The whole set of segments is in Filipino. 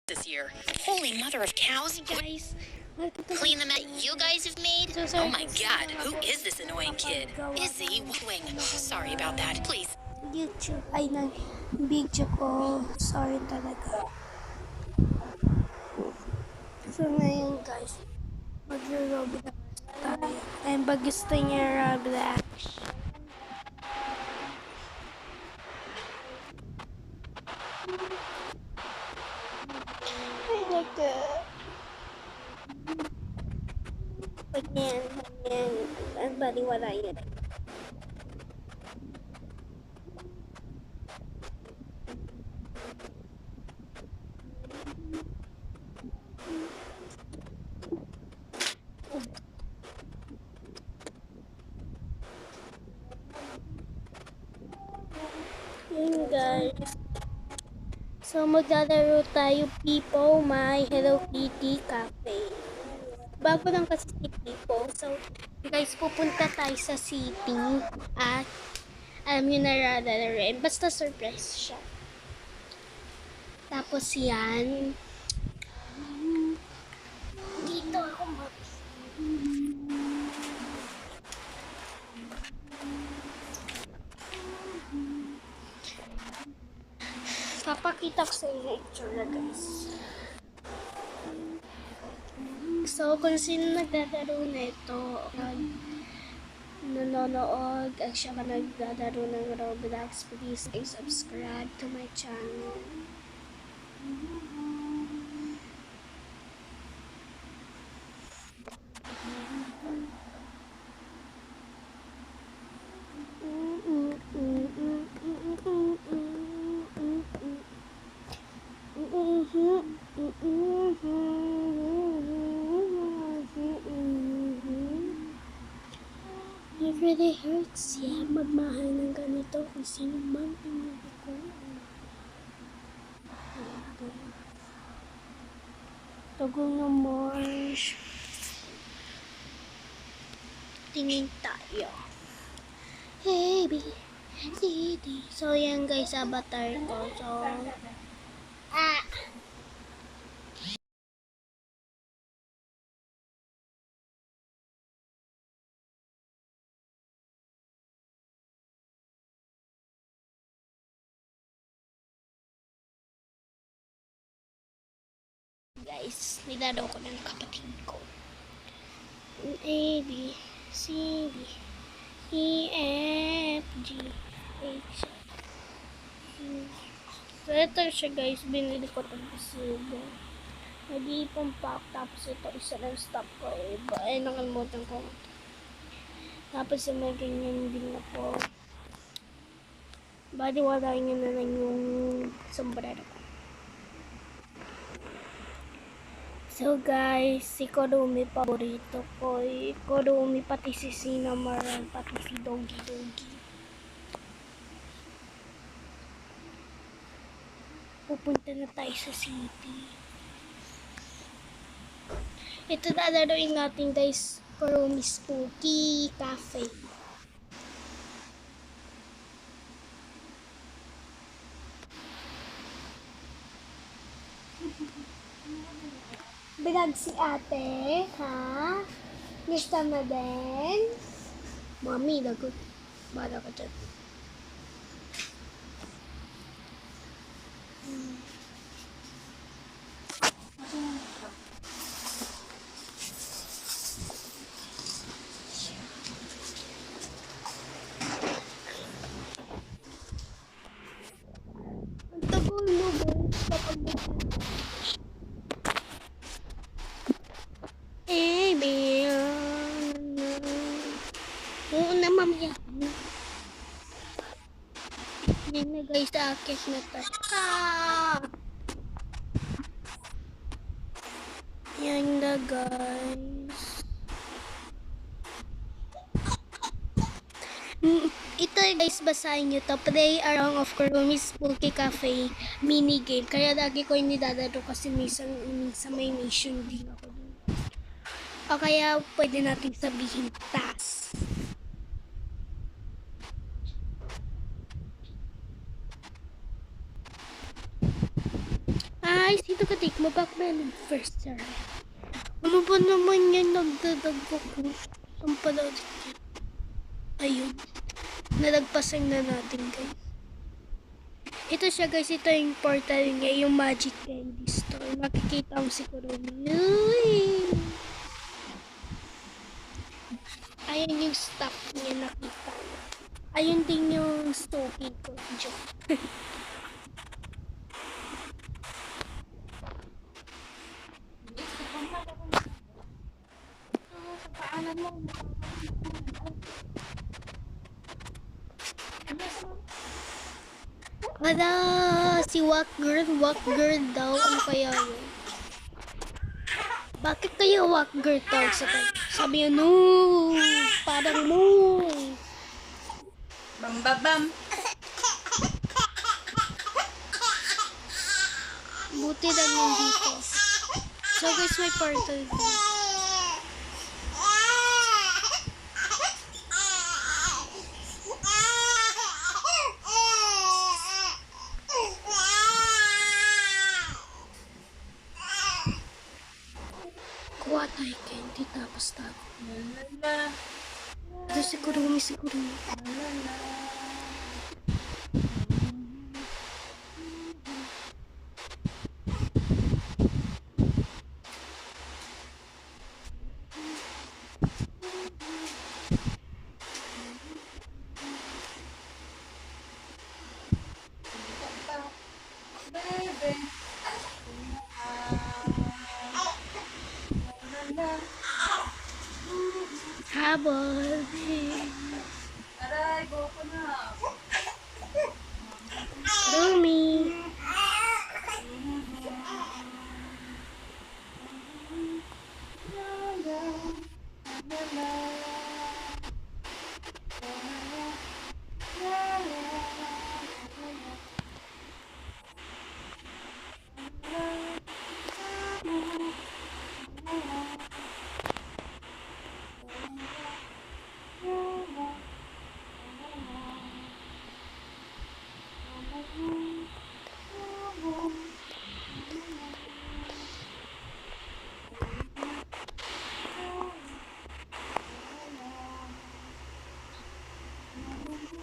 this year. Holy mother of cows, you guys. Clean the mess you guys have made? Oh my god, who is this annoying kid? Izzy, what wing? Sorry about that. Please. YouTube ay ng video ko. Sorry talaga. So ngayon guys, magro-Roblox tayo. And pag gusto niya Roblox, ay naku. Pag yan, ang baliwala yun. Yun guys. So maglalaro tayo People My Hello Kitty Cafe. Bago lang kasi si People. So guys, pupunta tayo sa city at alam nyo na rin. Basta surprise siya. Tapos yan. Dito ako papakita ko sa inyo itsura guys. So kung sino naglalaro na ito, nanonood at siya ka naglalaro ng Roblox, please subscribe to my channel. It really hurts, yeah, magmahal ng ganito kung sino man pinili ko. Tagal na March. Tingin tayo. Hey, baby. So, yan guys, avatar ko. So, guys, nilaro ko ng kapatid ko. A, B, C, D, E, F, G, H, so, ito siya guys, binili ko itong pasibo. Nag-iipon pa ako, tapos ito, isa lang stop ko eh. Ay, nakalimutan ko. Tapos may ganyan din ako. Bali, wala nyo na lang yung sombrero ko. So guys, si Kurumi paborito ko. Kurumi pati si Cinnamon, pati si Doggy. Pupunta na tayo sa city. Ito lalaroin natin guys, Kurumi Spooky Cafe. Bilag si ate, ha? Gusto mo din? Mami, lagot. Bala ka dyan. Ang tagal mo guys, kapag oo na mamaya. Yan na guys, sa akit na to. Yan na guys. Ito guys, basahin nyo to. Play around of Kurumi's Spooky Cafe minigame. Kaya lagi ko yung nilalaro kasi minsan may mission din ako dun. O kaya pwede natin sabihin task. Guys, dito ka take mo back man first sir. Ano ba naman yan nagdadagko ko? Saan pala dito? Ayun. Nalagpasan na natin guys. Ito siya guys, ito yung portal niya, yung Magic Candy Store. Makikita mo si Kurumi. Uy! Ayan yung stuff niya nakita. Ayun din yung stupid ko. Joke. Wala! Si Walk Girl daw. Ano kaya yun? Bakit kaya Walk Girl tawag sa kanya? Sabi niya, no! Parang no! Bam bam bam. Buti lang nandito. So guys, may portal dito. Kuha tayo candy tapos tago. Lalala. Ito si Kurumi. Bebe. Lalala. Habol. Aray, go ko na. Kurumi.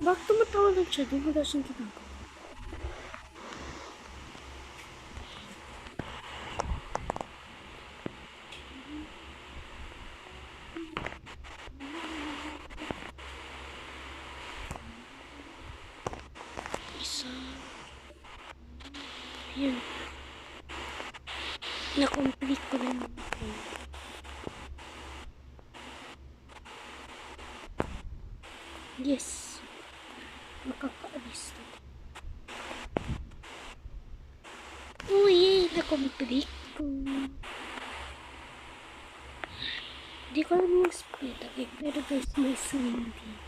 Bakit tumatawa lang siya? Di ba siyang ginagawa? Isa. Yun. Na-complete ko na naman. Yes. Makakaalis na. Uy, na-complete ko. Hindi ko alam yung split egg, pero guys, may swindy.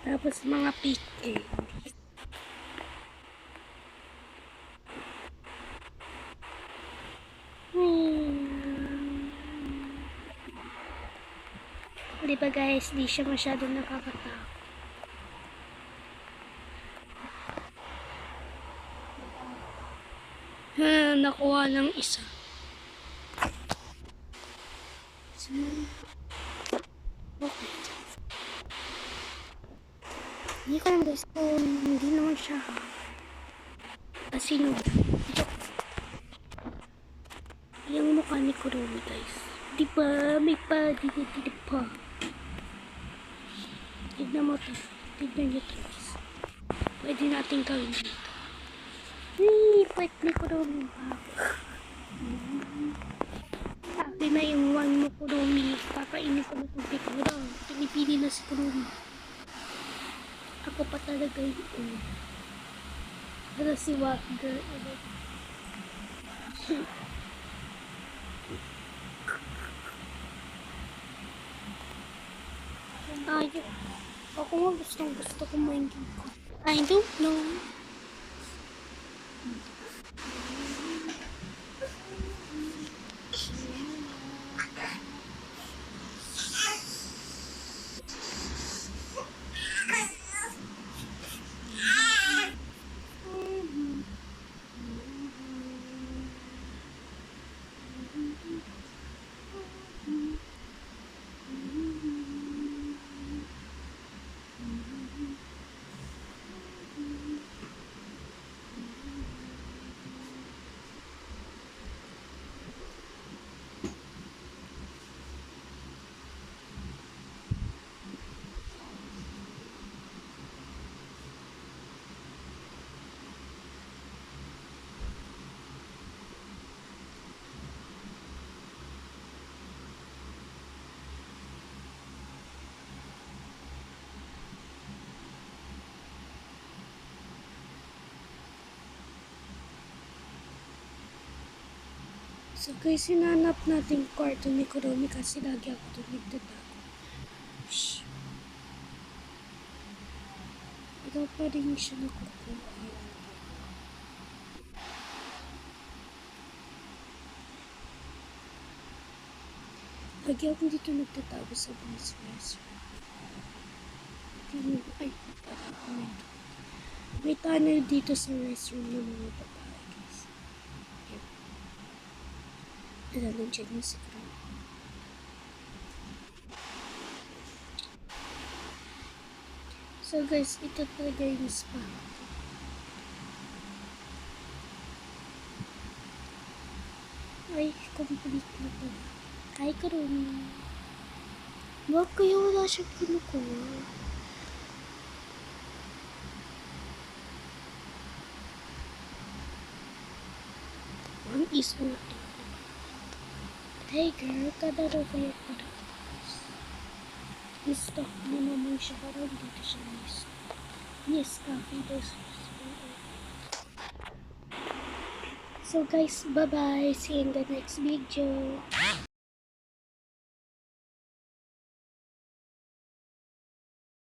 Tapos mga pick candies. Diba guys, di siya masyadong nakakatakot. Nakuha ng isa. So, okay. Hindi ko alam guys kung hindi naman siya sino. Yung mukha ni Kurumi guys. Diba? May pa. Diba? Tignan mo to. Tignan nyo to guys. Pwede natin gawin dito. Pwede ni Kurumi pa. Sabi na yung one mo Kurumi. Kakainin ko na itong pikura. Pinipili na si Kurumi. Ako pa talaga yun. Pero si Wagger. Ayun. Ako nga gusto kumain dito. I don't know. So guys, hinanap natin yung kwarto ni Kuromi kasi lagi ako doon nagtatago. Shh. Ikaw pa rin siya nakukuha. Lagi ako dito nagtatago sa boys restroom. Ay, may tunnel dito sa restroom ng mga babae guys. Ayan, nandiyan yung si Kuromi. So guys, ito talaga yung spa. Ay, complete na to. Hi, Kuromi. Bakit kaya wala siyang kinukuha? Ang isa na ito. Hey girl, kadaro kaya ko na. I-stop mo naman siya para dito siya i-stop. Yes, coffee this. So guys, bye-bye. See you in the next video.